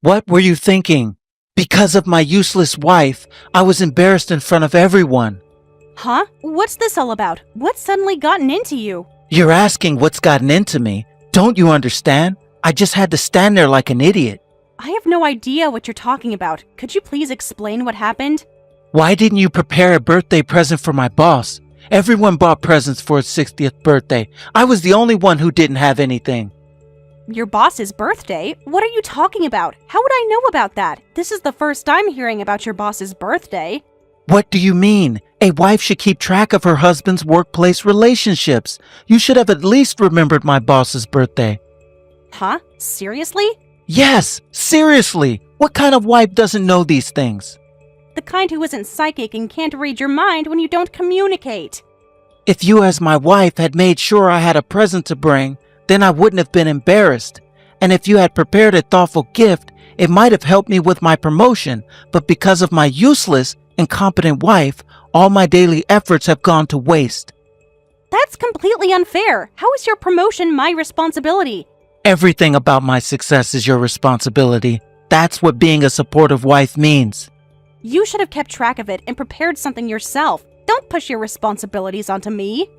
What were you thinking? Because of my useless wife, I was embarrassed in front of everyone. Huh? What's this all about? What's suddenly gotten into you? You're asking what's gotten into me. Don't you understand? I just had to stand there like an idiot. I have no idea what you're talking about. Could you please explain what happened? Why didn't you prepare a birthday present for my boss? Everyone bought presents for his 60th birthday. I was the only one who didn't have anything. Your boss's birthday? What are you talking about? How would I know about that? This is the first I'm hearing about your boss's birthday. What do you mean? A wife should keep track of her husband's workplace relationships. You should have at least remembered my boss's birthday. Huh? Seriously? Yes, seriously. What kind of wife doesn't know these things? The kind who isn't psychic and can't read your mind when you don't communicate. If you as my wife had made sure I had a present to bring, then I wouldn't have been embarrassed. And if you had prepared a thoughtful gift, it might have helped me with my promotion. But because of my useless, incompetent wife, all my daily efforts have gone to waste. That's completely unfair. How is your promotion my responsibility? Everything about my success is your responsibility. That's what being a supportive wife means. You should have kept track of it and prepared something yourself. Don't push your responsibilities onto me.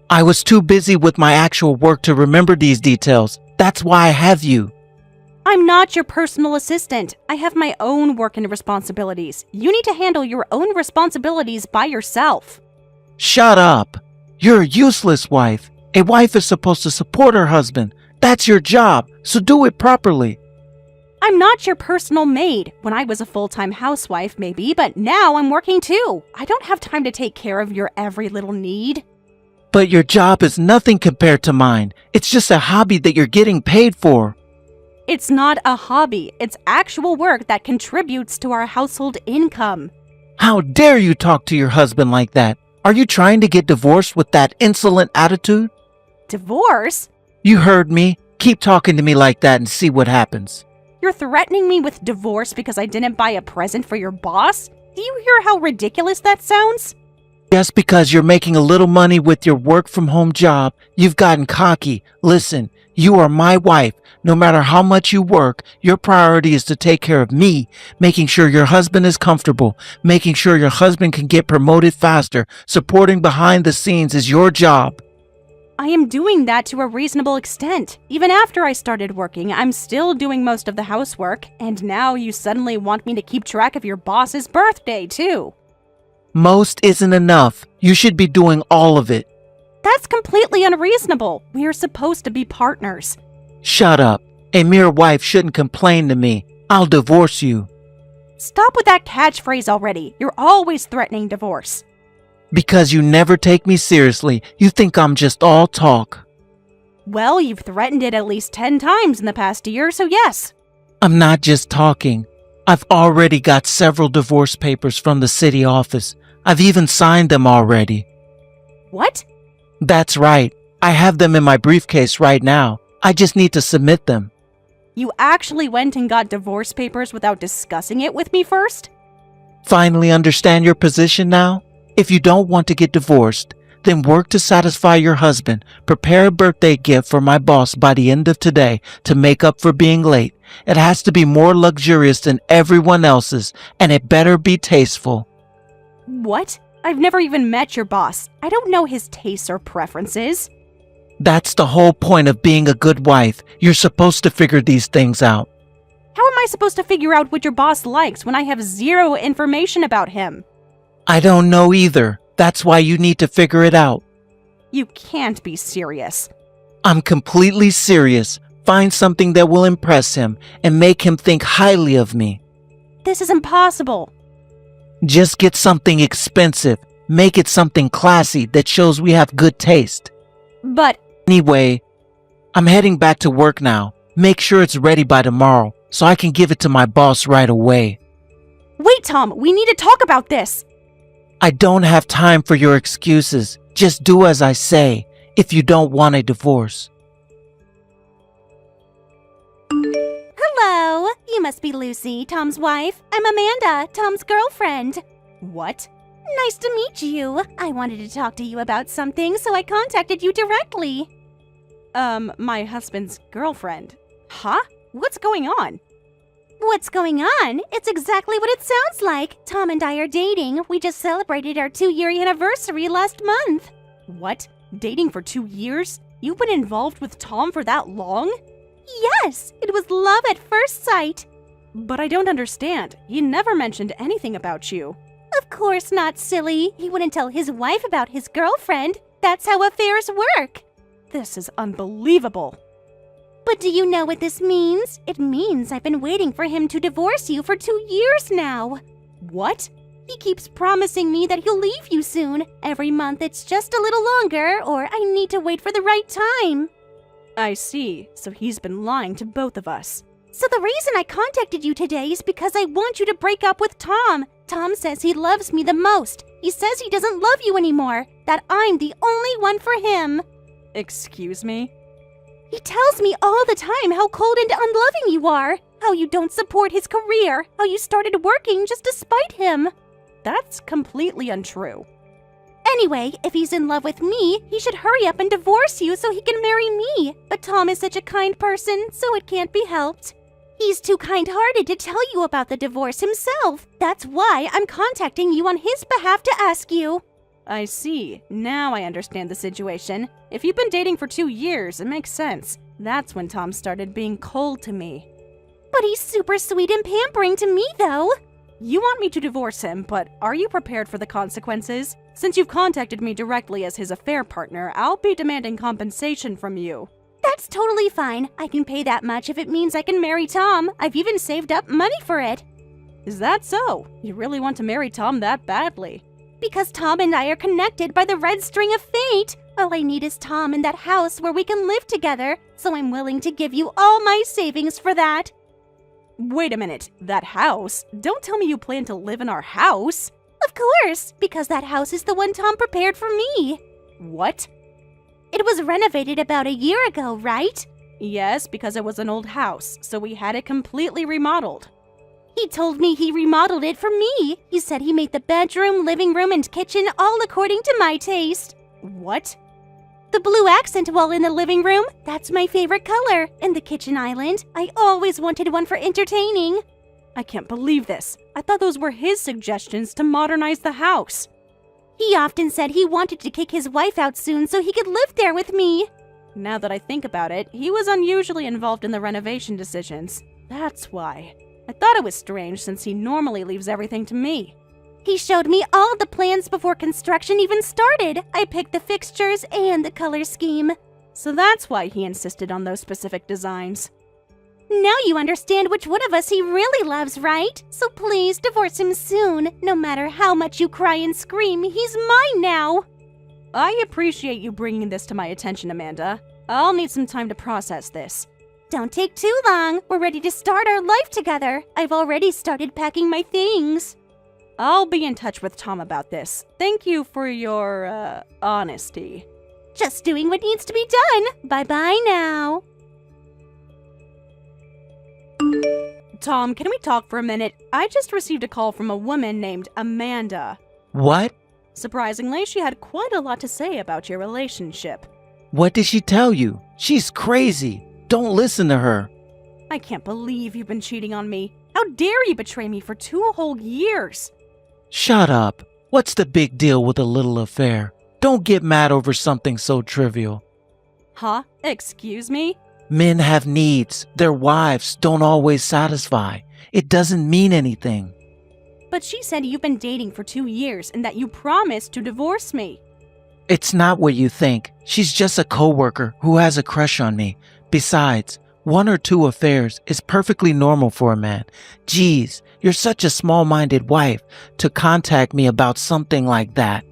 I was too busy with my actual work to remember these details. That's why I have you. I'm not your personal assistant. I have my own work and responsibilities. You need to handle your own responsibilities by yourself. Shut up. You're a useless wife. A wife is supposed to support her husband. That's your job, so do it properly. I'm not your personal maid. When I was a full-time housewife, maybe, but now I'm working too. I don't have time to take care of your every little need. But your job is nothing compared to mine. It's just a hobby that you're getting paid for. It's not a hobby. It's actual work that contributes to our household income. How dare you talk to your husband like that? Are you trying to get divorced with that insolent attitude? Divorce? You heard me. Keep talking to me like that and see what happens. You're threatening me with divorce because I didn't buy a present for your boss? Do you hear how ridiculous that sounds? Just because you're making a little money with your work-from-home job, you've gotten cocky. Listen, you are my wife. No matter how much you work, your priority is to take care of me, making sure your husband is comfortable, making sure your husband can get promoted faster. Supporting behind the scenes is your job. I am doing that to a reasonable extent. Even after I started working, I'm still doing most of the housework, and now you suddenly want me to keep track of your boss's birthday, too. Most isn't enough. You should be doing all of it. That's completely unreasonable. We are supposed to be partners. Shut up. A mere wife shouldn't complain to me. I'll divorce you. Stop with that catchphrase already. You're always threatening divorce. Because you never take me seriously. You think I'm just all talk. Well, you've threatened it at least 10 times in the past year, so yes. I'm not just talking. I've already got several divorce papers from the city office. I've even signed them already. What? That's right. I have them in my briefcase right now. I just need to submit them. You actually went and got divorce papers without discussing it with me first? Finally understand your position now? If you don't want to get divorced, then work to satisfy your husband. Prepare a birthday gift for my boss by the end of today to make up for being late. It has to be more luxurious than everyone else's, and it better be tasteful. What? I've never even met your boss. I don't know his tastes or preferences. That's the whole point of being a good wife. You're supposed to figure these things out. How am I supposed to figure out what your boss likes when I have zero information about him? I don't know either. That's why you need to figure it out. You can't be serious. I'm completely serious. Find something that will impress him and make him think highly of me. This is impossible. Just get something expensive. Make it something classy that shows we have good taste. But Anyway, I'm heading back to work now. Make sure it's ready by tomorrow so I can give it to my boss right away. wait, Tom, we need to talk about this. I don't have time for your excuses. Just do as I say if you don't want a divorce. Hello, you must be Lucy, Tom's wife. I'm Amanda, Tom's girlfriend. What? Nice to meet you. I wanted to talk to you about something, so I contacted you directly. My husband's girlfriend. Huh? What's going on? What's going on? It's exactly what it sounds like. Tom and I are dating. We just celebrated our 2-year anniversary last month. What? Dating for 2 years? You've been involved with Tom for that long? Yes, it was love at first sight. But I don't understand. He never mentioned anything about you. Of course not, silly. He wouldn't tell his wife about his girlfriend. That's how affairs work. This is unbelievable. But do you know what this means? It means I've been waiting for him to divorce you for 2 years now. What? He keeps promising me that he'll leave you soon. Every month it's just a little longer, or I need to wait for the right time. I see. So he's been lying to both of us. So the reason I contacted you today is because I want you to break up with Tom. Tom says he loves me the most. He says he doesn't love you anymore, that I'm the only one for him. Excuse me? He tells me all the time how cold and unloving you are, how you don't support his career, how you started working just to spite him. That's completely untrue. Anyway, if he's in love with me, he should hurry up and divorce you so he can marry me. But Tom is such a kind person, so it can't be helped. He's too kind-hearted to tell you about the divorce himself. That's why I'm contacting you on his behalf to ask you. I see. Now I understand the situation. If you've been dating for 2 years, it makes sense. That's when Tom started being cold to me. But he's super sweet and pampering to me, though. You want me to divorce him, but are you prepared for the consequences? Since you've contacted me directly as his affair partner, I'll be demanding compensation from you. That's totally fine. I can pay that much if it means I can marry Tom. I've even saved up money for it. Is that so? You really want to marry Tom that badly? Because Tom and I are connected by the red string of fate. All I need is Tom in that house where we can live together, so I'm willing to give you all my savings for that. Wait a minute, that house? Don't tell me you plan to live in our house. Of course, because that house is the one Tom prepared for me. What? It was renovated about a year ago, right? Yes, because it was an old house, so we had it completely remodeled. He told me he remodeled it for me. He said he made the bedroom, living room, and kitchen all according to my taste. What? The blue accent wall in the living room, that's my favorite color. And the kitchen island, I always wanted one for entertaining. I can't believe this. I thought those were his suggestions to modernize the house. He often said he wanted to kick his wife out soon so he could live there with me. Now that I think about it, he was unusually involved in the renovation decisions. That's why. I thought it was strange since he normally leaves everything to me. He showed me all the plans before construction even started. I picked the fixtures and the color scheme. So that's why he insisted on those specific designs. Now you understand which one of us he really loves, right? So please divorce him soon. No matter how much you cry and scream, he's mine now. I appreciate you bringing this to my attention, Amanda. I'll need some time to process this. Don't take too long. We're ready to start our life together. I've already started packing my things. I'll be in touch with Tom about this. Thank you for your, honesty. Just doing what needs to be done. Bye-bye now. Tom, can we talk for a minute? I just received a call from a woman named Amanda. What? Surprisingly, she had quite a lot to say about your relationship. What did she tell you? She's crazy. Don't listen to her. I can't believe you've been cheating on me. How dare you betray me for 2 whole years? Shut up. What's the big deal with a little affair? Don't get mad over something so trivial. Huh? Excuse me? Men have needs. Their wives don't always satisfy. It doesn't mean anything. But she said you've been dating for 2 years and that you promised to divorce me. It's not what you think. She's just a coworker who has a crush on me. Besides, 1 or 2 affairs is perfectly normal for a man. Geez, you're such a small-minded wife to contact me about something like that.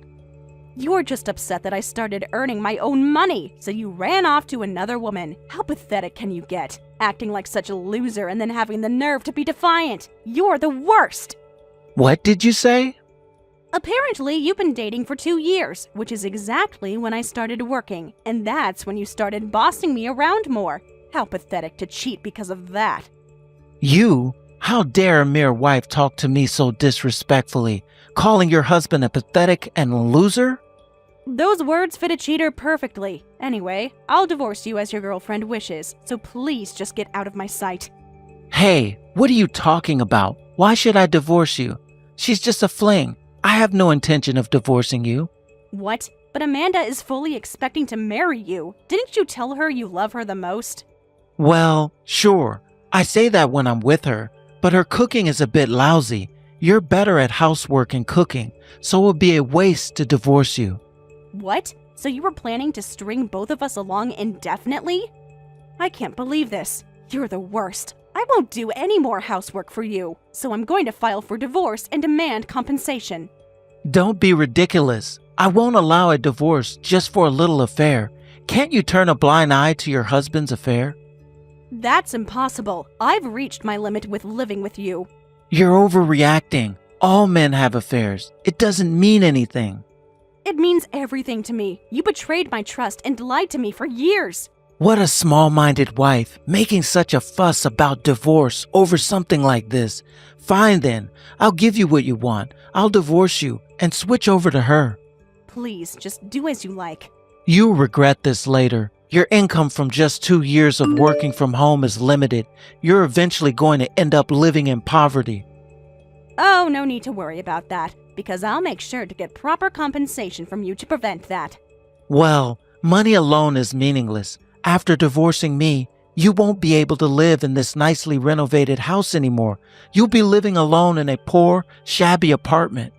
You're just upset that I started earning my own money, so you ran off to another woman. How pathetic can you get? Acting like such a loser and then having the nerve to be defiant. You're the worst! What did you say? Apparently, you've been dating for 2 years, which is exactly when I started working, and that's when you started bossing me around more. How pathetic to cheat because of that. You? How dare a mere wife talk to me so disrespectfully, calling your husband a pathetic and a loser? Those words fit a cheater perfectly. Anyway, I'll divorce you as your girlfriend wishes, so please just get out of my sight. Hey, what are you talking about? Why should I divorce you? She's just a fling. I have no intention of divorcing you. What? But Amanda is fully expecting to marry you. Didn't you tell her you love her the most? Well, sure. I say that when I'm with her, but her cooking is a bit lousy. You're better at housework and cooking, so it would be a waste to divorce you. What? So you were planning to string both of us along indefinitely? I can't believe this. You're the worst. I won't do any more housework for you, so I'm going to file for divorce and demand compensation. Don't be ridiculous. I won't allow a divorce just for a little affair. Can't you turn a blind eye to your husband's affair? That's impossible. I've reached my limit with living with you. You're overreacting. All men have affairs. It doesn't mean anything. It means everything to me. You betrayed my trust and lied to me for years. What a small-minded wife, making such a fuss about divorce over something like this. Fine then, I'll give you what you want. I'll divorce you and switch over to her. Please, just do as you like. You'll regret this later. Your income from just 2 years of working from home is limited. You're eventually going to end up living in poverty. Oh, no need to worry about that, because I'll make sure to get proper compensation from you to prevent that. Well, money alone is meaningless. After divorcing me, you won't be able to live in this nicely renovated house anymore. You'll be living alone in a poor, shabby apartment.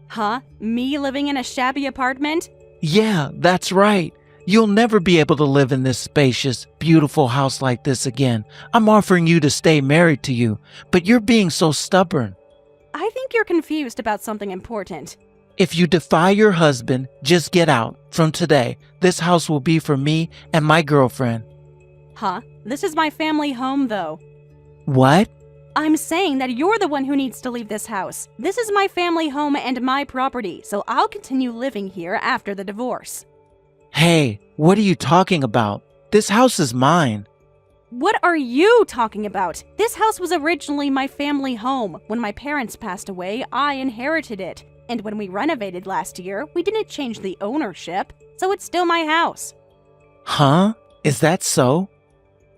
Huh? Me living in a shabby apartment? Yeah, that's right. You'll never be able to live in this spacious, beautiful house like this again. I'm offering you to stay married to you, but you're being so stubborn. I think you're confused about something important. If you defy your husband, just get out. From today, this house will be for me and my girlfriend. Huh? This is my family home, though. What? I'm saying that you're the one who needs to leave this house. This is my family home and my property, so I'll continue living here after the divorce. Hey, what are you talking about? This house is mine. What are you talking about? This house was originally my family home. When my parents passed away, I inherited it. And when we renovated last year, we didn't change the ownership, so it's still my house. Huh? Is that so?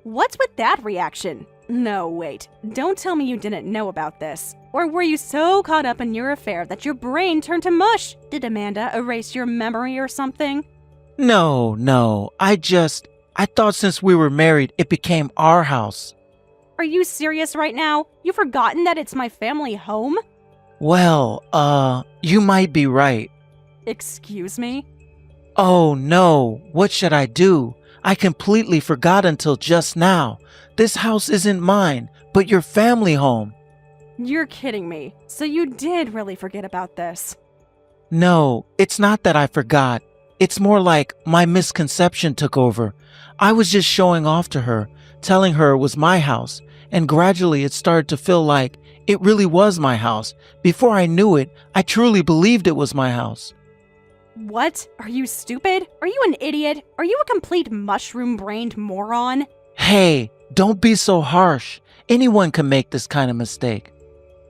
What's with that reaction? No, wait. Don't tell me you didn't know about this. Or were you so caught up in your affair that your brain turned to mush? Did Amanda erase your memory or something? No. I thought since we were married, it became our house. Are you serious right now? You've forgotten that it's my family home? Well, you might be right. Excuse me? Oh no, what should I do? I completely forgot until just now. This house isn't mine, but your family home. You're kidding me. So you did really forget about this. No, it's not that I forgot. It's more like my misconception took over. I was just showing off to her, telling her it was my house, and gradually it started to feel like it really was my house. Before I knew it, I truly believed it was my house. What? Are you stupid? Are you an idiot? Are you a complete mushroom-brained moron? Hey, don't be so harsh. Anyone can make this kind of mistake.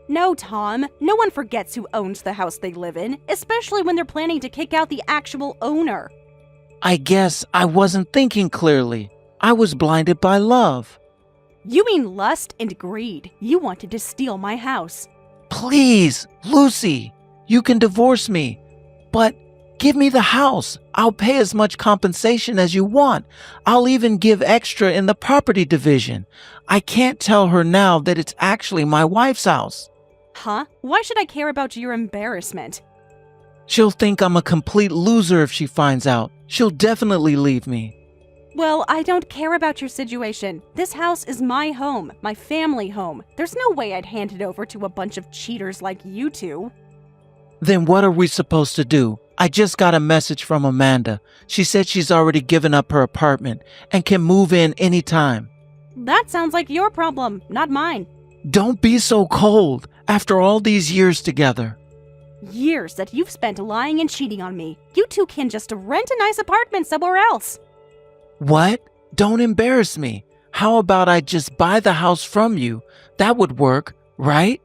No, Tom. No one forgets who owns the house they live in, especially when they're planning to kick out the actual owner. I guess I wasn't thinking clearly. I was blinded by love. You mean lust and greed. You wanted to steal my house. Please, Lucy, you can divorce me, but give me the house. I'll pay as much compensation as you want. I'll even give extra in the property division. I can't tell her now that it's actually my wife's house. Huh? Why should I care about your embarrassment? She'll think I'm a complete loser if she finds out. She'll definitely leave me. Well, I don't care about your situation. This house is my home, my family home. There's no way I'd hand it over to a bunch of cheaters like you two. Then what are we supposed to do? I just got a message from Amanda. She said she's already given up her apartment and can move in anytime. That sounds like your problem, not mine. Don't be so cold after all these years together. Years that you've spent lying and cheating on me. You two can just rent a nice apartment somewhere else. What? Don't embarrass me. How about I just buy the house from you? That would work, right?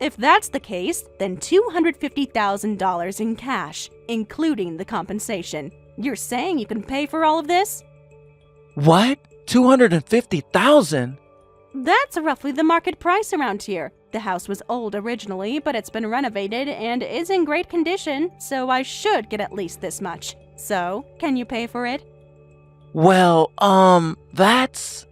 If that's the case, then $250,000 in cash, including the compensation. You're saying you can pay for all of this? What? $250,000? That's roughly the market price around here. The house was old originally, but it's been renovated and is in great condition, so I should get at least this much. So, can you pay for it? Well, that's...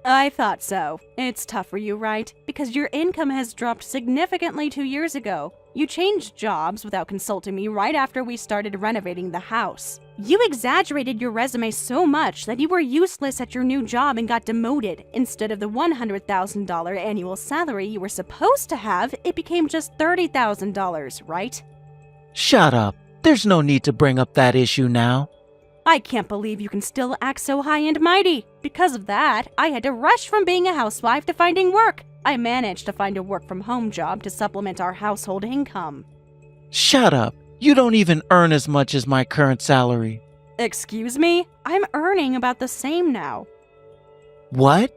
I thought so. It's tough for you, right? Because your income has dropped significantly 2 years ago. You changed jobs without consulting me right after we started renovating the house. You exaggerated your resume so much that you were useless at your new job and got demoted. Instead of the $100,000 annual salary you were supposed to have, it became just $30,000, right? Shut up. There's no need to bring up that issue now. I can't believe you can still act so high and mighty. Because of that, I had to rush from being a housewife to finding work. I managed to find a work-from-home job to supplement our household income. Shut up. You don't even earn as much as my current salary. Excuse me? I'm earning about the same now. What?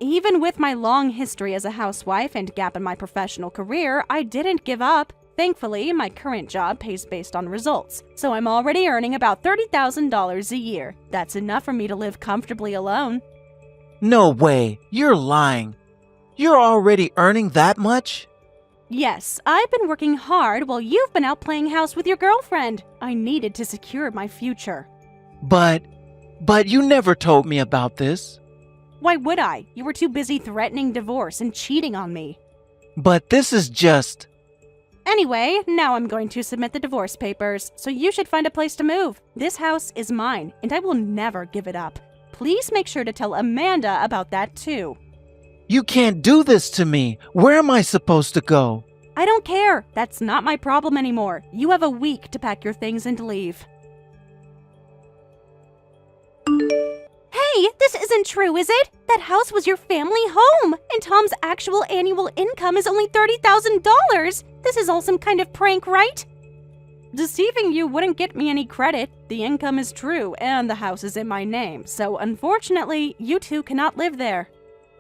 Even with my long history as a housewife and gap in my professional career, I didn't give up. Thankfully, my current job pays based on results, so I'm already earning about $30,000 a year. That's enough for me to live comfortably alone. No way. You're lying. You're already earning that much? Yes, I've been working hard while you've been out playing house with your girlfriend. I needed to secure my future. But you never told me about this. Why would I? You were too busy threatening divorce and cheating on me. But this is just... Anyway, now I'm going to submit the divorce papers, so you should find a place to move. This house is mine, and I will never give it up. Please make sure to tell Amanda about that too. You can't do this to me. Where am I supposed to go? I don't care. That's not my problem anymore. You have a week to pack your things and leave. Hey, this isn't true, is it? That house was your family home, and Tom's actual annual income is only $30,000. This is all some kind of prank, right? Deceiving you wouldn't get me any credit. The income is true, and the house is in my name, so unfortunately, you two cannot live there.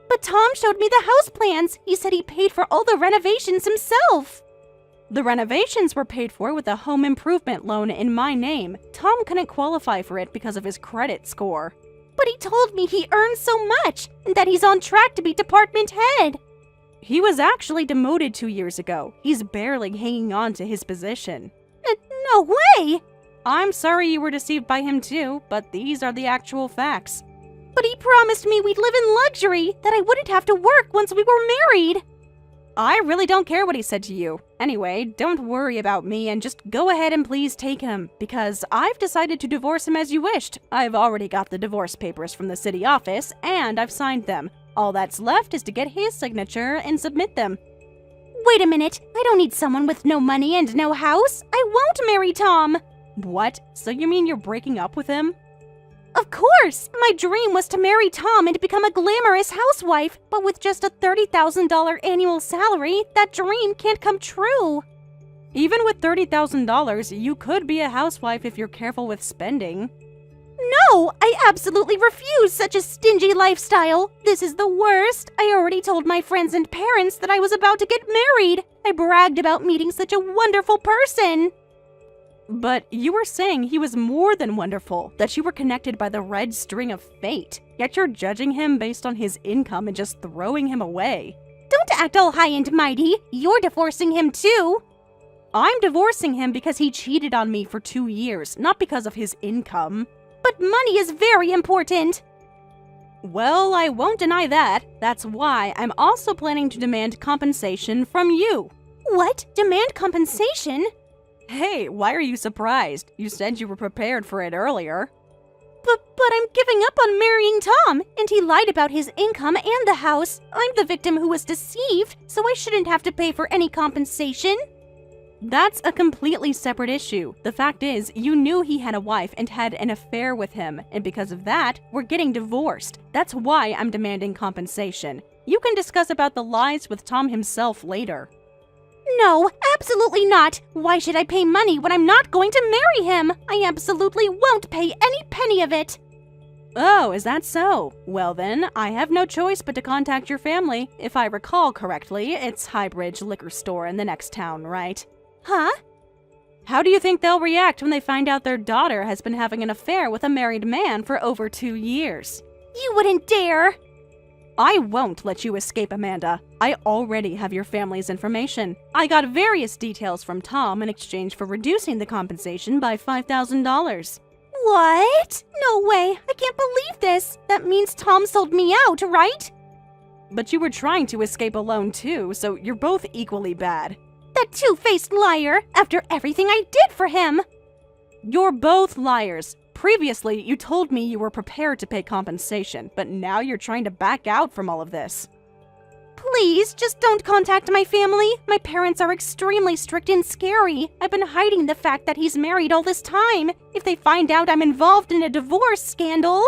But Tom showed me the house plans. He said he paid for all the renovations himself. The renovations were paid for with a home improvement loan in my name. Tom couldn't qualify for it because of his credit score. But he told me he earns so much, and that he's on track to be department head. He was actually demoted 2 years ago. He's barely hanging on to his position. No way! I'm sorry you were deceived by him too, but these are the actual facts. But he promised me we'd live in luxury, that I wouldn't have to work once we were married. I really don't care what he said to you. Anyway, don't worry about me and just go ahead and please take him, because I've decided to divorce him as you wished. I've already got the divorce papers from the city office, and I've signed them. All that's left is to get his signature and submit them. Wait a minute, I don't need someone with no money and no house. I won't marry Tom. What? So you mean you're breaking up with him? Of course! My dream was to marry Tom and become a glamorous housewife, but with just a $30,000 annual salary, that dream can't come true. Even with $30,000, you could be a housewife if you're careful with spending. No! I absolutely refuse such a stingy lifestyle! This is the worst! I already told my friends and parents that I was about to get married! I bragged about meeting such a wonderful person! But you were saying he was more than wonderful, that you were connected by the red string of fate. Yet you're judging him based on his income and just throwing him away. Don't act all high and mighty! You're divorcing him too! I'm divorcing him because he cheated on me for 2 years, not because of his income. But money is very important! Well, I won't deny that. That's why I'm also planning to demand compensation from you. What? Demand compensation? Hey, why are you surprised? You said you were prepared for it earlier. But I'm giving up on marrying Tom, and he lied about his income and the house. I'm the victim who was deceived, so I shouldn't have to pay for any compensation. That's a completely separate issue. The fact is, you knew he had a wife and had an affair with him, and because of that, we're getting divorced. That's why I'm demanding compensation. You can discuss about the lies with Tom himself later. No, absolutely not. Why should I pay money when I'm not going to marry him? I absolutely won't pay any penny of it. Oh, is that so? Well then, I have no choice but to contact your family. If I recall correctly, it's Highbridge Liquor Store in the next town, right? Huh? How do you think they'll react when they find out their daughter has been having an affair with a married man for over 2 years? You wouldn't dare! I won't let you escape, Amanda. I already have your family's information. I got various details from Tom in exchange for reducing the compensation by $5,000. What? No way. I can't believe this. That means Tom sold me out, right? But you were trying to escape alone too, so you're both equally bad. That two-faced liar, after everything I did for him. You're both liars. Previously, you told me you were prepared to pay compensation, but now you're trying to back out from all of this. Please, just don't contact my family. My parents are extremely strict and scary. I've been hiding the fact that he's married all this time. If they find out I'm involved in a divorce scandal...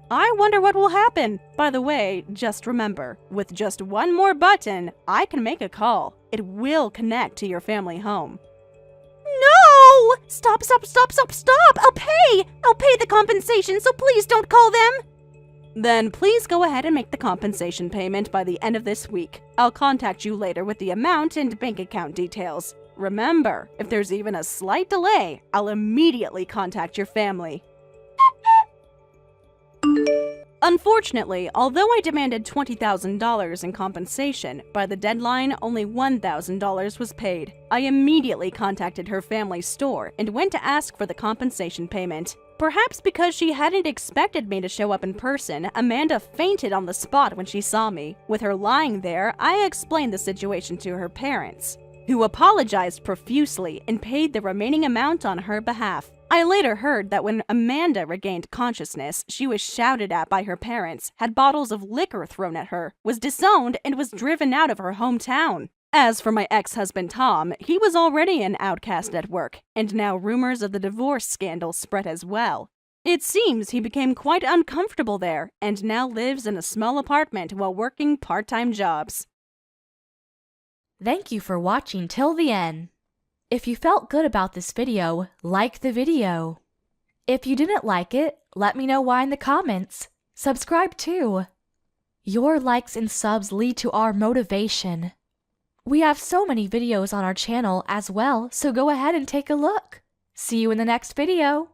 I wonder what will happen. By the way, just remember, with just one more button, I can make a call. It will connect to your family home. No! Stop! I'll pay the compensation, so please don't call them! Then please go ahead and make the compensation payment by the end of this week. I'll contact you later with the amount and bank account details. Remember, if there's even a slight delay, I'll immediately contact your family. Unfortunately, although I demanded $20,000 in compensation, by the deadline only $1,000 was paid. I immediately contacted her family's store and went to ask for the compensation payment. Perhaps because she hadn't expected me to show up in person, Amanda fainted on the spot when she saw me. With her lying there, I explained the situation to her parents, who apologized profusely and paid the remaining amount on her behalf. I later heard that when Amanda regained consciousness, she was shouted at by her parents, had bottles of liquor thrown at her, was disowned, and was driven out of her hometown. As for my ex-husband Tom, he was already an outcast at work, and now rumors of the divorce scandal spread as well. It seems he became quite uncomfortable there, and now lives in a small apartment while working part-time jobs. Thank you for watching till the end. If you felt good about this video, like the video. If you didn't like it, let me know why in the comments. Subscribe too. Your likes and subs lead to our motivation. We have so many videos on our channel as well, so go ahead and take a look. See you in the next video.